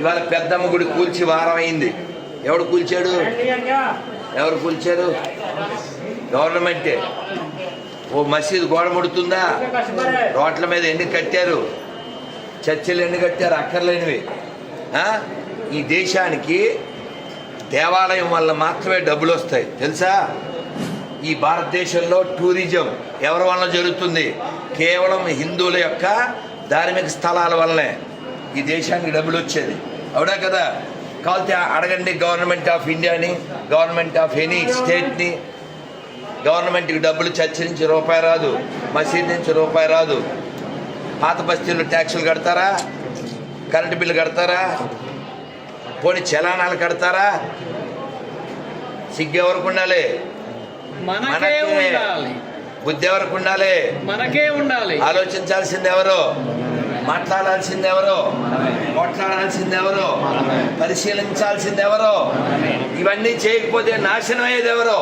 ఇవాళ పెద్దమ్మ గుడి కూల్చి వారం అయింది. ఎవడు కూల్చాడు? ఎవరు కూల్చారు? గవర్నమెంటే. ఓ మసీదు గోడ ముడుతుందా? రోడ్ల మీద ఎన్ని కట్టారు, చర్చిలు ఎన్ని కట్టారు అక్కర్లేనివి. ఈ దేశానికి దేవాలయం వల్ల మాత్రమే డబ్బులు వస్తాయి తెలుసా? ఈ భారతదేశంలో టూరిజం ఎవరి వల్ల జరుగుతుంది? కేవలం హిందువుల యొక్క ధార్మిక స్థలాల వల్లనే ఈ దేశానికి డబ్బులు వచ్చేది. అవునా కదా? కావాలంటే అడగండి గవర్నమెంట్ ఆఫ్ ఇండియాని, గవర్నమెంట్ ఆఫ్ ఎనీ స్టేట్ని. గవర్నమెంట్కి డబ్బులు చర్చ నుంచి రూపాయి రాదు, మసీద్ నుంచి రూపాయి రాదు. పాత బస్తీల్లో ట్యాక్సులు కడతారా? కరెంటు బిల్లు కడతారా? పోనీ చలానాలు కడతారా? సిగ్గు ఎవరికి ఉండాలి? మనకే. బుద్ధి ఎవరికి ఉండాలి? మనకే ఉండాలి. ఆలోచించాల్సింది ఎవరు? మాట్లాడాల్సింది ఎవరు? మాట్లాడాల్సింది ఎవరు? పరిశీలించాల్సింది ఎవరు? ఇవన్నీ చేయకపోతే నాశనం అయ్యేది ఎవరు?